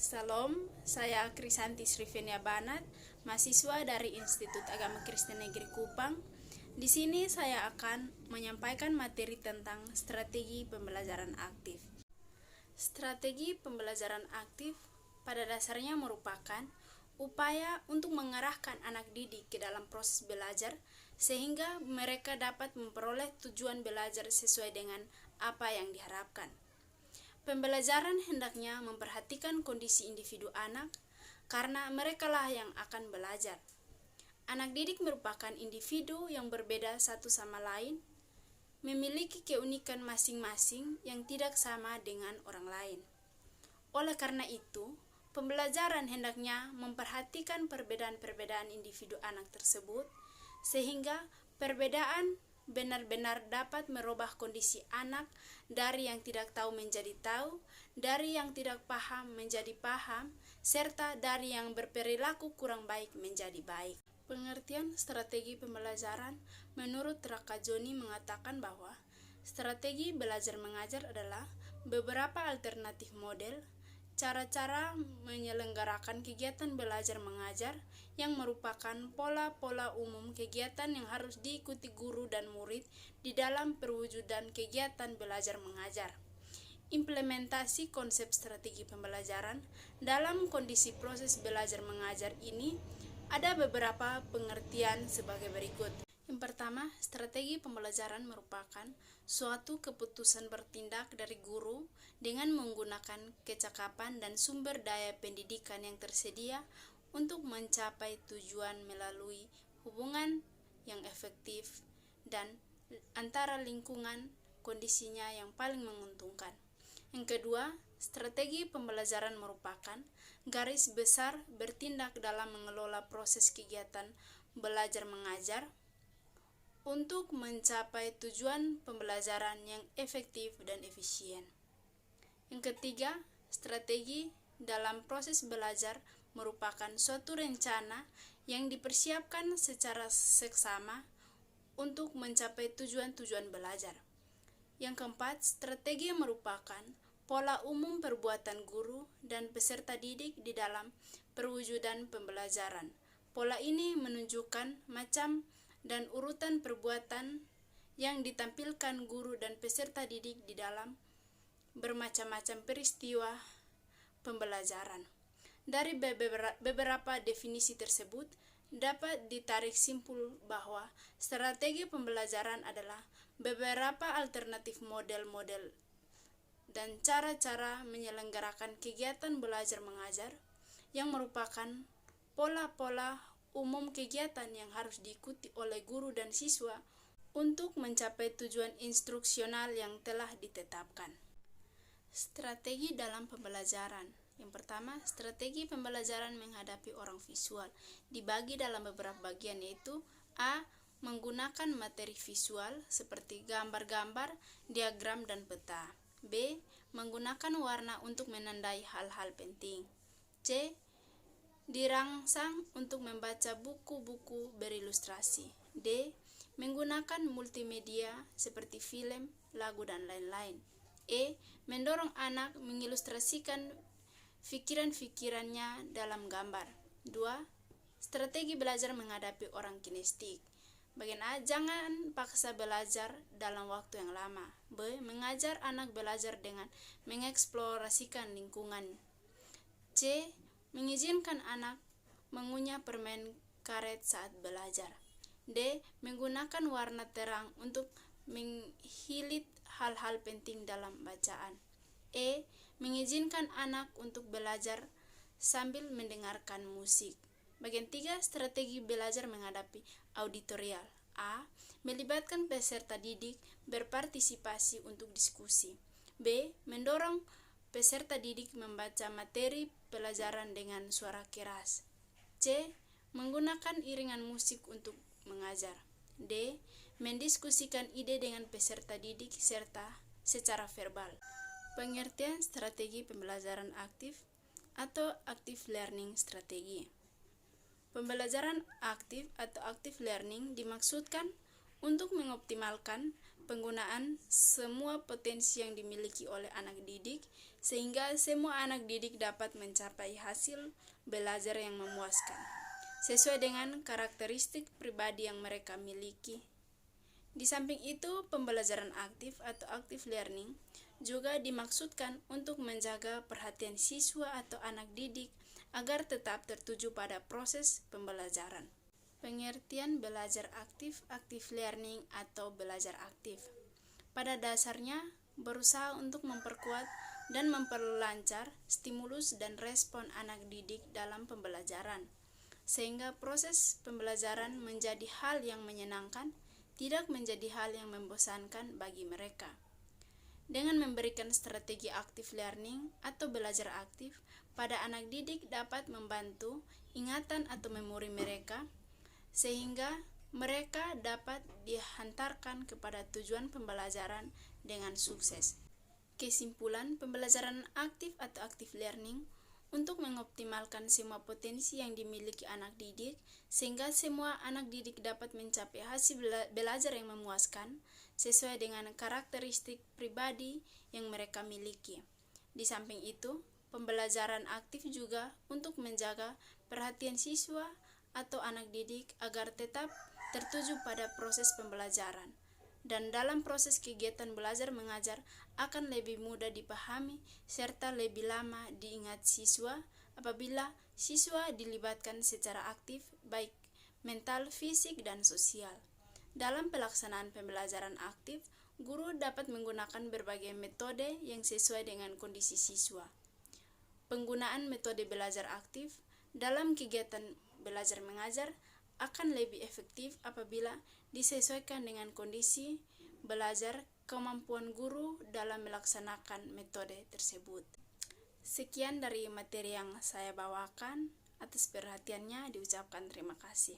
Salam, saya Krisanti Srivenia Banat, mahasiswa dari Institut Agama Kristen Negeri Kupang. Di sini saya akan menyampaikan materi tentang strategi pembelajaran aktif. Strategi pembelajaran aktif pada dasarnya merupakan upaya untuk mengarahkan anak didik ke dalam proses belajar sehingga mereka dapat memperoleh tujuan belajar sesuai dengan apa yang diharapkan. Pembelajaran hendaknya memperhatikan kondisi individu anak karena merekalah yang akan belajar. Anak didik merupakan individu yang berbeda satu sama lain, memiliki keunikan masing-masing yang tidak sama dengan orang lain. Oleh karena itu, pembelajaran hendaknya memperhatikan perbedaan-perbedaan individu anak tersebut, sehingga perbedaan benar-benar dapat merubah kondisi anak dari yang tidak tahu menjadi tahu, dari yang tidak paham menjadi paham, serta dari yang berperilaku kurang baik menjadi baik. Pengertian strategi pembelajaran menurut Raka Joni mengatakan bahwa strategi belajar mengajar adalah beberapa alternatif model, cara-cara menyelenggarakan kegiatan belajar mengajar yang merupakan pola-pola umum kegiatan yang harus diikuti guru dan murid di dalam perwujudan kegiatan belajar mengajar. Implementasi konsep strategi pembelajaran dalam kondisi proses belajar mengajar ini ada beberapa pengertian sebagai berikut. Yang pertama, strategi pembelajaran merupakan suatu keputusan bertindak dari guru dengan menggunakan kecakapan dan sumber daya pendidikan yang tersedia untuk mencapai tujuan melalui hubungan yang efektif dan antara lingkungan kondisinya yang paling menguntungkan. Yang kedua, strategi pembelajaran merupakan garis besar bertindak dalam mengelola proses kegiatan belajar mengajar untuk mencapai tujuan pembelajaran yang efektif dan efisien. Yang ketiga, strategi dalam proses belajar merupakan suatu rencana yang dipersiapkan secara seksama untuk mencapai tujuan-tujuan belajar. Yang keempat, strategi merupakan pola umum perbuatan guru dan peserta didik di dalam perwujudan pembelajaran. Pola ini menunjukkan macam dan urutan perbuatan yang ditampilkan guru dan peserta didik di dalam bermacam-macam peristiwa pembelajaran. Dari beberapa definisi tersebut, dapat ditarik simpul bahwa strategi pembelajaran adalah beberapa alternatif model-model dan cara-cara menyelenggarakan kegiatan belajar mengajar yang merupakan pola-pola umum kegiatan yang harus diikuti oleh guru dan siswa untuk mencapai tujuan instruksional yang telah ditetapkan. Strategi dalam pembelajaran. Yang pertama, strategi pembelajaran menghadapi orang visual dibagi dalam beberapa bagian, yaitu A. Menggunakan materi visual seperti gambar-gambar, diagram, dan peta. B. Menggunakan warna untuk menandai hal-hal penting. C. Dirangsang untuk membaca buku-buku berilustrasi. D. Menggunakan multimedia seperti film, lagu, dan lain-lain. E. Mendorong anak mengilustrasikan pikiran-pikirannya dalam gambar. 2. Strategi belajar menghadapi orang kinestetik. Bagian A. Jangan paksa belajar dalam waktu yang lama. B. Mengajar anak belajar dengan mengeksplorasikan lingkungan. C. Mengizinkan anak mengunyah permen karet saat belajar. D. Menggunakan warna terang untuk menghilit hal-hal penting dalam bacaan. E. Mengizinkan anak untuk belajar sambil mendengarkan musik. Bagian 3. Strategi belajar menghadapi auditorial. A. Melibatkan peserta didik berpartisipasi untuk diskusi. B. Mendorong peserta didik membaca materi pelajaran dengan suara keras. C. Menggunakan iringan musik untuk mengajar. D. Mendiskusikan ide dengan peserta didik serta secara verbal. Pengertian strategi pembelajaran aktif atau active learning strategi. Pembelajaran aktif atau active learning dimaksudkan untuk mengoptimalkan penggunaan semua potensi yang dimiliki oleh anak didik, sehingga semua anak didik dapat mencapai hasil belajar yang memuaskan, sesuai dengan karakteristik pribadi yang mereka miliki. Di samping itu, pembelajaran aktif atau active learning juga dimaksudkan untuk menjaga perhatian siswa atau anak didik agar tetap tertuju pada proses pembelajaran. Pengertian belajar aktif, active learning atau belajar aktif, pada dasarnya berusaha untuk memperkuat dan memperlancar stimulus dan respon anak didik dalam pembelajaran, sehingga proses pembelajaran menjadi hal yang menyenangkan, tidak menjadi hal yang membosankan bagi mereka. Dengan memberikan strategi active learning atau belajar aktif pada anak didik dapat membantu ingatan atau memori mereka, sehingga mereka dapat dihantarkan kepada tujuan pembelajaran dengan sukses. Kesimpulan, pembelajaran aktif atau active learning untuk mengoptimalkan semua potensi yang dimiliki anak didik, sehingga semua anak didik dapat mencapai hasil belajar yang memuaskan sesuai dengan karakteristik pribadi yang mereka miliki. Di samping itu, pembelajaran aktif juga untuk menjaga perhatian siswa atau anak didik agar tetap tertuju pada proses pembelajaran, dan dalam proses kegiatan belajar mengajar akan lebih mudah dipahami serta lebih lama diingat siswa apabila siswa dilibatkan secara aktif baik mental, fisik, dan sosial. Dalam pelaksanaan pembelajaran aktif, guru dapat menggunakan berbagai metode yang sesuai dengan kondisi siswa. Penggunaan metode belajar aktif dalam kegiatan belajar mengajar akan lebih efektif apabila disesuaikan dengan kondisi belajar, kemampuan guru dalam melaksanakan metode tersebut. Sekian dari materi yang saya bawakan. Atas perhatiannya diucapkan terima kasih.